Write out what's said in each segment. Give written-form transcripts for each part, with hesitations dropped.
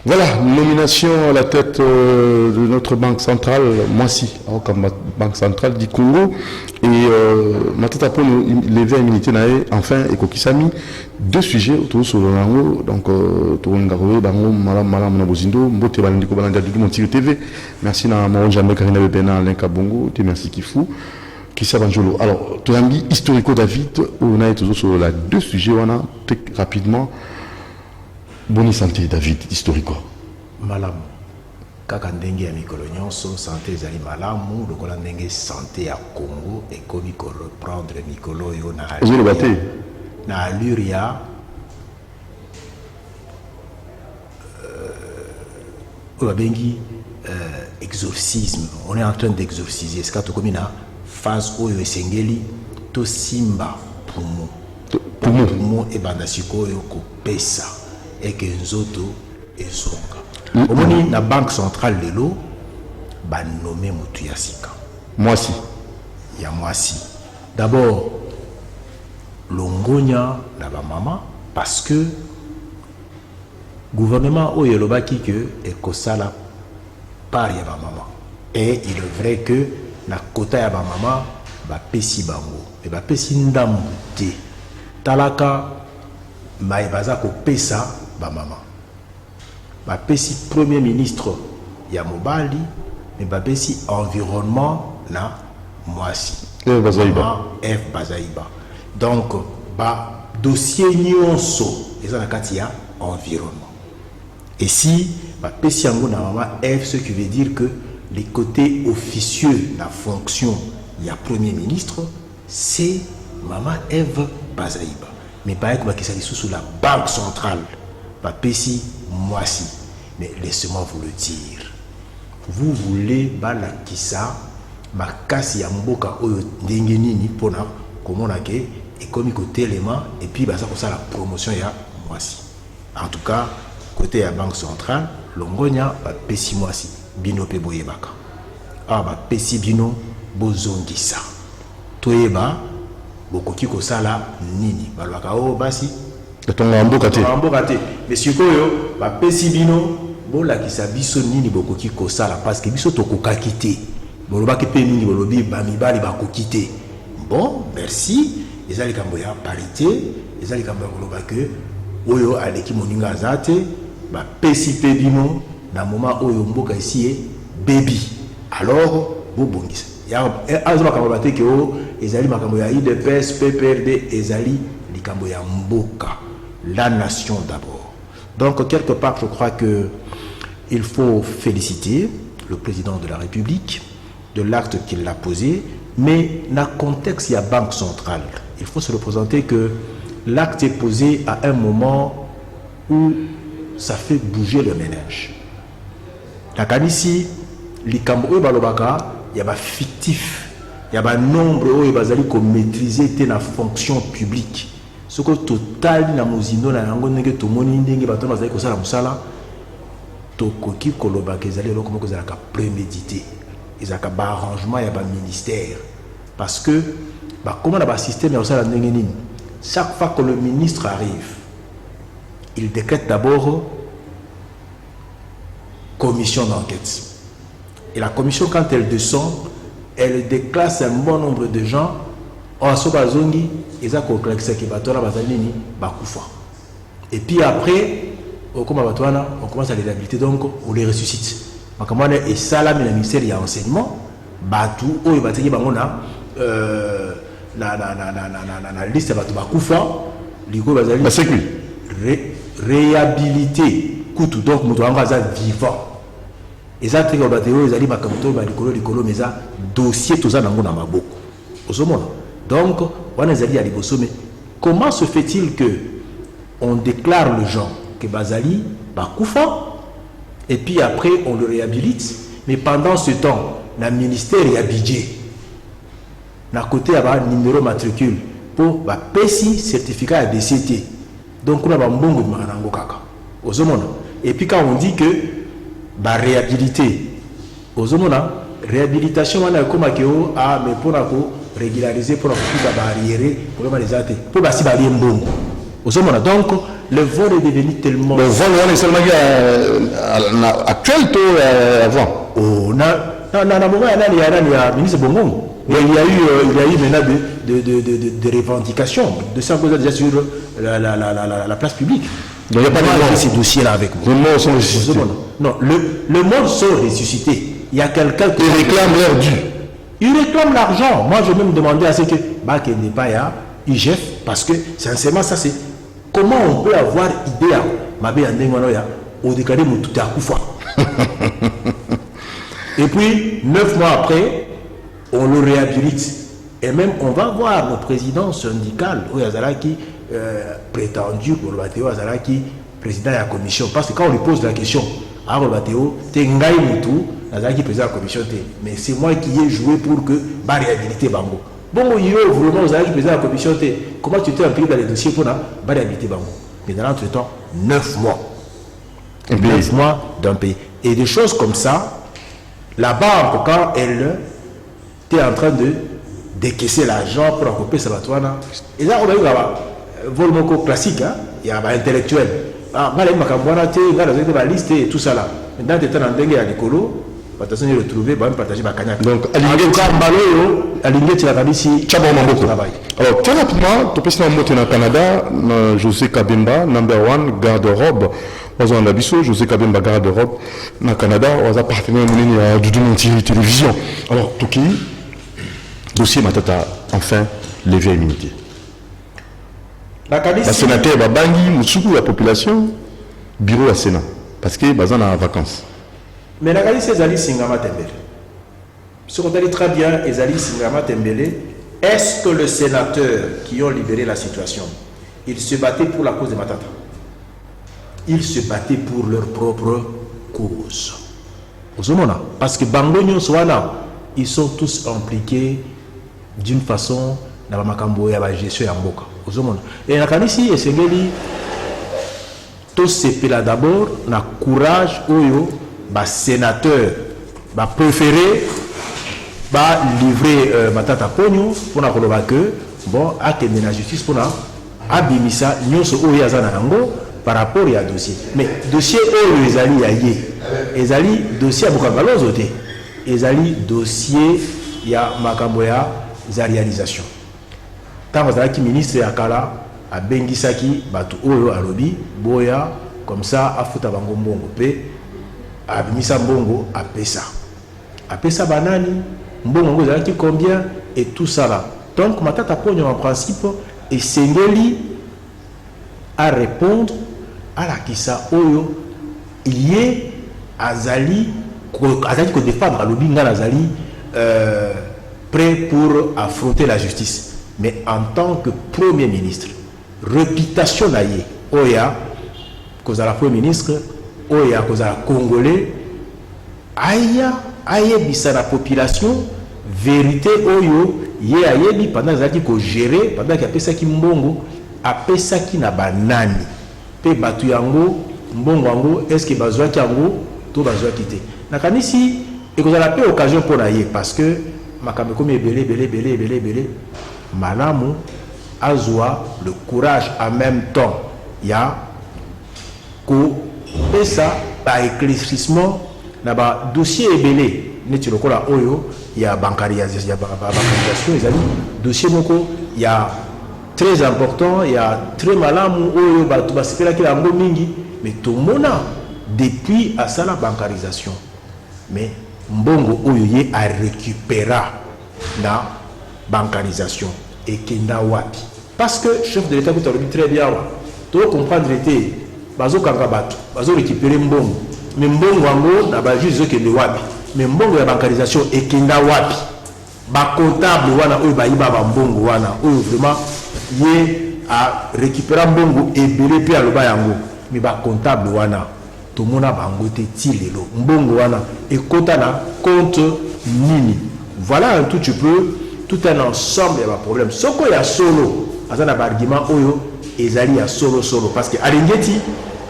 Voilà, nomination à la tête de notre banque centrale, moi si, comme banque centrale du Congo, et ma tête après lever à l'immunité, enfin, et Kokisami, deux sujets autour sur le lango, donc, Torongaroé, Bango, Malam Nabozindo, Mbote Balandiko Balanga du Montiri TV, merci à mon Jambe Karina Bepena, Lenka Bongo, merci Kifou, Kissa Banjolo. Alors, Torambi, historico David, on a toujours sur la deux sujets, on a rapidement. Bonne santé, David, historique. Malamu. Kaka ndenge ya mikolo nyonso santé ezali malamu lokola ndenge santé ya Congo ekomi ko reprendre mikolo yo na allure ya exorcisme. On est en train d'exorciser. Est-ce que tu as na phase oyo esengeli to simba pumo e bandasiko yo ko pesa et que nzoto ezonga. Omoni na banque centrale lelo ba nommé mutu ya sika. Mwasi. Ya mwasi. D'abord longonya na ba mama parce que gouvernement oyo lobaki que ekosala par ya ba mama. Et il est vrai que na kota ya ba mama ba pesi bango et ba pesi ndambu te. Talaka maibaza ko pesa ba mama. Ba pesi premier ministre ya mobali mais ba pesi environnement na mwasi. F Bazaïba. Donc ba dossier nyonso eza na kati ya environnement. Et si ba pesi yango na mama F, ce qui veut dire que les côtés officieux la fonction ya premier ministre c'est maman Eve Bazaïba. Mais pas que ça sous la banque centrale. Papesi Mwasi. Mais laissez-moi vous le dire. Vous voulez balakisa makasi ya mboka oyo ndenge nini pona komona ke ekomi côté élément et puis ça pour ça la promotion ya Mwasi. En tout cas, côté ya banque centrale, longonya papesi Mwasi bino pe boyebaka. Ah papesi bino bozongisa. Toyeba bokoki kosala nini balwaka o basi tonga mboka te monsieur koyo ba pesi bino bolakisa biso nini bokoki kosala parce que biso tokokaki te bolobaki pe nini bolobi ba mibali bakoki te. Bon merci ezali kambo ya parité ezali kambo ya koloba que oyo aleki moninga azate ba pesi pe bino na moment oyo mboka ici baby alors bobongisa ya azoma kambo bateke o ezali makambo ya IDPS PPRD ezali likambo ya mboka la nation d'abord. Donc quelque part je crois que il faut féliciter le président de la République de l'acte qu'il a posé, mais dans le contexte il y a banque centrale il faut se représenter que l'acte est posé à un moment où ça fait bouger le ménage. Ici likambo balobaka il y a fictif. Il y a un nombre où il va maîtriser la fonction publique. Ce que total na mozino na yango ndenge to moni ndenge bato bazali ko sala musala to koki koloba ke zali lokoma ko zala ka prémédité. Ezaka ba arrangement ya ba ministère parce que ba comment ba système ya sala ndenge nini. Chaque fois que le ministre arrive, il décrète d'abord commission d'enquête. Et la commission quand elle descend elle déclasse un bon nombre de gens en Sobazongi et ça qu'on et puis après on commence à les réhabiliter donc on les ressuscite et ça là le ministère il y a enseignement batou o bataki bangona na liste batu bakufa liko bazali réhabilité kutu donc mutu anga za vivant. Et ça, c'est que les dossier tout ça dans na maboko. Donc, on est allé à l'Iboso, mais comment se fait-il que on déclare le genre que Bazali Bakoufa et puis après on le réhabilite, mais pendant ce temps, le ministère est budget. D'un côté, il y a un numéro matricule pour PSI certificat à DCT. Donc, on a un bon goût. Et puis quand on dit que ba réhabilité aux hommes réhabilitation on a comme que ah mais pour régulariser pour la barrière pour les athées pour basi bali mbongo aux hommes donc le vol est devenu tellement... Le vol, on est seulement actuel, tout avant. Oh, il y a ministre Bongo. Il y a eu maintenant des revendications de ça déjà sur la place publique. Donc il n'y a pas de ces dossiers-là avec moi. Les morts sont ressuscités. Non, le monde sont ressuscités. Il y a quelqu'un qui réclame leur dû. Il réclame l'argent. Moi, je vais me demander à ce que Bak n'est pas à IGF, parce que sincèrement, ça c'est comment on peut avoir idée à Mabé Andengwanoya au décalé Moutouta Koufa. Et puis, 9 mois après, on le réhabilite. Et même, on va voir le président syndical, Oyazaraki, prétendu pour le Bateo, Oyazaraki, président de la commission. Parce que quand on lui pose la question, à Robateo, Tengai Moutou, Oyazaraki, président de la commission, mais c'est moi qui ai joué pour que va réhabiliter Bango. Bon, yo, vraiment, Oyazaraki, président de la commission, comment tu t'es impliqué dans les dossiers pour va réhabiliter Bango? Mais dans l'entretemps, 9 mois. 9 mois d'un pays. Et des choses comme ça, la banque, quand elle était en train de décaisser l'argent pour occuper sa batoine, et là, on a eu un vol classique, il y a un intellectuel. Ah, il y a une liste et tout ça là. Maintenant, tu es en dengue à l'écolo, tu as retrouvé, tu as partagé ma cagnac. Donc, alors, très rapidement, tu peux monter au Canada, José Kabemba, number 1, garde-robe. On a biso, José Kabemba, garde-robe. Au Canada, on a partenaire de télévision. Alors, Touki, dossier Matata, enfin, levé à immunité. La sénateur Babangi, Moussoukou, la population, bureau à Sénat. Parce que Bazan a en vacances. Mais la Galice, c'est Ali Singama Tembele. Ce qu'on dit très bien, Ezali Singama Tembele, est-ce que le sénateur qui ont libéré la situation, ils se battaient pour la cause de Matata? Ils se battaient pour leur propre cause. Parce que Bangonyo Swana, ils sont tous impliqués d'une façon dans la gestion de Mboka. Et la Kanisi et Sengeli, tous ces pays là d'abord, na courage, oyo, ba sénateur, ba préféré, ba livrer Matata Pogno, pour na koloba que, bon, acte de la justice pour na abimisa, nyonso oyo yazana nango, par rapport à dossier. Mais dossier oyo ezali yaye, ezali dossier à Bukangalozo te, ezali dossier ya makambo ya za réalisation. Quand vous avez ministre Akala a bengisaki batu oyo alobi boya comme ça afuta bango mbongo pe abimisa mbongo apesa banani mbongo ngo zaki combien et tout ça là. Donc Matata Pogno en principe et Sengeli à répondre à la kisa oyo yé azali ko défendre alobi ngala azali prêt pour affronter la justice. Mais en tant que Premier ministre, réputation naïe, Oya, cause à la Premier ministre, Oya, cause à la Congolais, aïe, bisa la population, vérité, Oyo, yé aïe, pendant que vous gérez, pendant qu'il y a pesa qui mbongo, a pesa qui n'a banani, pe batu yango, mbongo yango, est-ce que bazwa ki yango, tout bazwa quitté. Nakanisi, et que vous avez pas occasion pour naïe, parce que, makambe comme belé, Malamu Azwa le courage en même temps. Il y a et ça par éclaircissement là-bas dossier est belé. N'est-ce pas oyo il y a bancarisation, il y a bancarisation, dossier moko il y a très important, il y a très malamu oyo ba tu basipela là qui la mingi mais tout mona depuis à ça la bancarisation. Mais mbongo oyo yé a récupérer la bancarisation et kenda wapi parce que chef de l'état vous dit très bien tu comprendre l'été bazo kangabato bazo récupérer mbongo mais mbongo wango na ba juste que de wapi mais mbongo ya bancarisation et kenda wapi ba comptable wana oyo ba iba ba mbongo wana oyo vraiment yé a récupérer mbongo et belé pe aloba yango mais ba comptable wana tout mona bango te tilelo mbongo wana et kota na compte nini voilà un tout tu peux tout un ensemble il y a un problème. Ce qu'il y a solo, il y a un argument ezali ya solo parce que Alingeti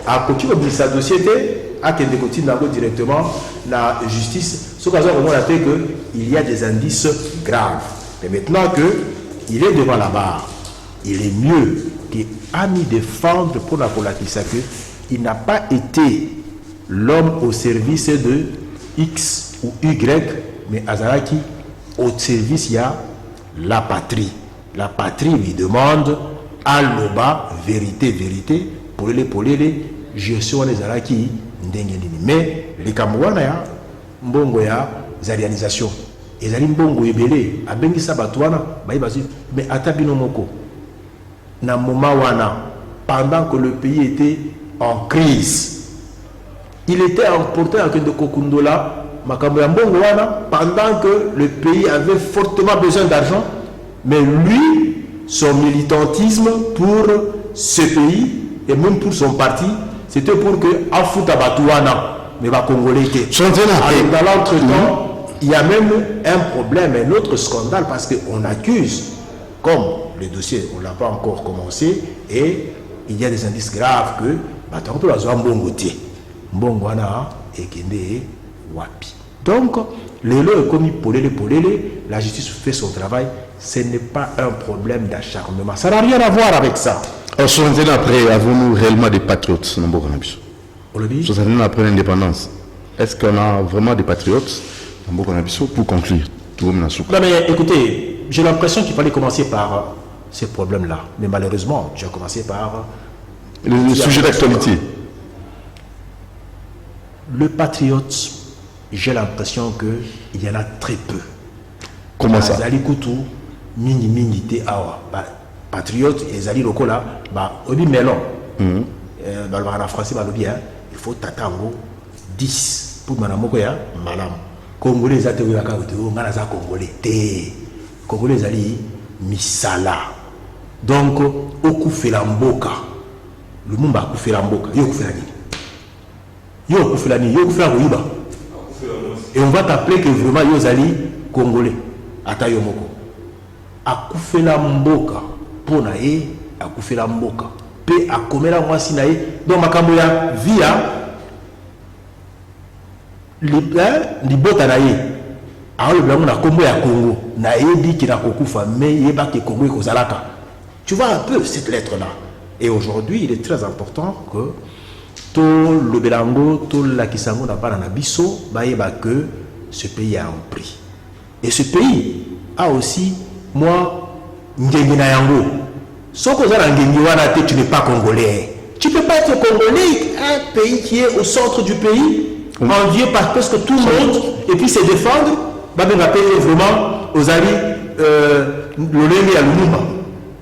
a continué de sa société a continué directement la justice. Ce qu'on a fait que il y a des indices graves. Mais maintenant que il est devant la barre, il est mieux que a mis défendre pour la Polakisa que il n'a pas été l'homme au service de X ou Y, mais Azaraki au service, il y a la patrie. La patrie lui demande à l'oba, vérité, vérité, pour les, je suis les Azaraki, mais les Kamouana, ya, mbongo ya zarianisation. Et zali mbongo ebele, abengi sabatouana, mais atabino moko. Na moment wana, pendant que le pays était en crise, il était emporté à de Kokundola, pendant que le pays avait fortement besoin d'argent, mais lui, son militantisme pour ce pays et même pour son parti, c'était pour que Afuta Batouana, mais va Congolais était. Dans l'entretemps, il y a même un problème, un autre scandale, parce qu'on accuse, comme le dossier, on ne l'a pas encore commencé, et il y a des indices graves que on peut avoir Mbongo Tie. Mbongo Ana et Kende Wapi. Donc, les lois est commis pour la justice fait son travail, ce n'est pas un problème d'acharnement. Ça n'a rien à voir avec ça. Alors, 60 ans après, avons-nous réellement des patriotes dans Bokanabis? 60 ans après l'indépendance, est-ce qu'on a vraiment des patriotes dans Bokanabis pour conclure? Non, mais écoutez, j'ai l'impression qu'il fallait commencer par ces problèmes-là. Mais malheureusement, j'ai commencé par le sujet d'actualité. Le patriote, j'ai l'impression qu'il y en a très peu. Comment ça? Zali Koutou, Mingi Te Awa. Patriote, et Zali Lokola, Obi Melon. Dans le français, il faut t'attendre 10 pour Manamokoya, Malam. Congolais, Zate Ouaka, Manaza Congolais, Te. Congolais, Zali Misala. Donc, Oku Felamboka. Le monde a fait la mboka. Et on va t'appeler que vraiment Yozali Congolais. Atayomoko. Akoufe la mboka. Ponae, akoufe la mboka. Pe akomela mwasi nae. Donc makamoya via libota nae. Alors le blanc na Congo ya Congo. Nae dit qu'il a kokufa mais yeba ke Congo e kozalaka. Tu vois un peu cette lettre là. Et aujourd'hui, il est très important que tout le Belango, tout la Kisango n'a pas d'anabiso, que ce pays a un prix. Et ce pays a aussi, moi, Ngengina Yango. Sauf que tu n'es pas congolais. Tu ne peux pas être congolais, un pays qui est au centre du pays, envié par presque tout le monde, et puis se défendre, vraiment aux alliés, l'Olé à Lumumba,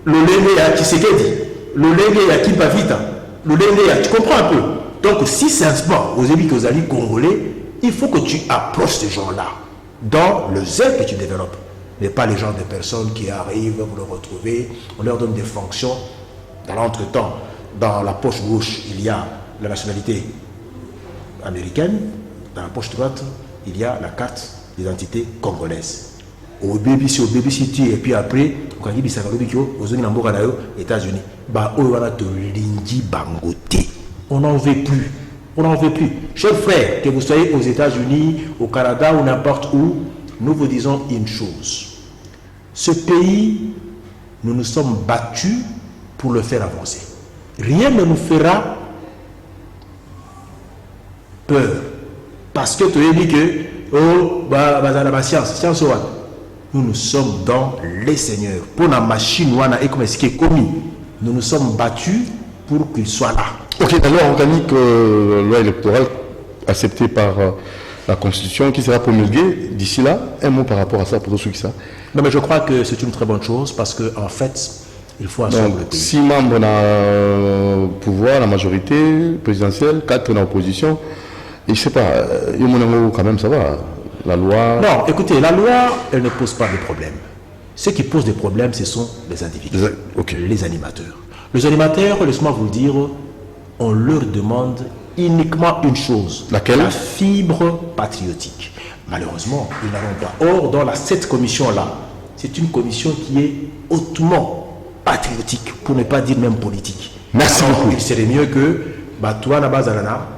l'Olé à Tshisekedi. Le Lenge ya Kimpavita, le Lenge ya, tu comprends un peu. Donc si c'est un sport, aux élites aux alliés congolais, il faut que tu approches ces gens-là dans le zèle que tu développes. Mais pas les gens de personnes qui arrivent, vous le retrouvez, on leur donne des fonctions. Dans l'entretemps, dans la poche gauche, il y a la nationalité américaine, dans la poche droite, il y a la carte d'identité congolaise. Au BBC, et puis après, quand il dit aux États-Unis, on n'en veut plus. On n'en veut plus. Chers frères, que vous soyez aux États-Unis, au Canada ou n'importe où, nous vous disons une chose. Ce pays, nous nous sommes battus pour le faire avancer. Rien ne nous fera peur. Parce que tu as dit que, science, nous nous sommes dans les seigneurs. Pour la machine, nous nous sommes battus pour qu'il soit là. Ok, la loi organique, loi électorale acceptée par la Constitution qui sera promulguée d'ici là, un mot par rapport à ça pour tous ceux qui savent. Non, mais je crois que c'est une très bonne chose parce qu'en fait, il faut assurer le pays. 6 membres dans le pouvoir, la majorité présidentielle, 4 dans l'opposition. Et je ne sais pas, quand même, ça va. La loi... Non, écoutez, la loi, elle ne pose pas de problème. Ce qui pose des problèmes, ce sont les individus, les animateurs. Les animateurs, laissez-moi vous le dire, on leur demande uniquement une chose. Laquelle? La fibre patriotique. Malheureusement, ils n'en ont pas. Or, dans cette commission-là, c'est une commission qui est hautement patriotique, pour ne pas dire même politique. Merci beaucoup. Il serait mieux que Batouana Bazalana.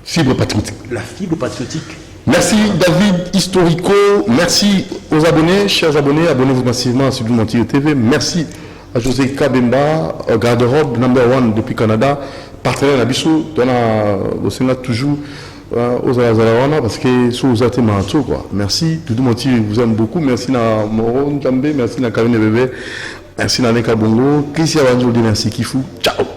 Fibre patriotique. La fibre patriotique. Merci David Historico, merci aux abonnés, chers abonnés, abonnez-vous massivement à Sudou Montiro TV, merci à José Kabemba, garde-robe number 1 depuis Canada, partenaire Nabiso, donne à toujours aux Alazawana parce que sous vous êtes manteau quoi. Merci, Doudou Monti vous aime beaucoup, merci na Moron També, merci na Karine Bébé, merci na Neka Bongo, Christian Wanjou, merci Kifou, ciao.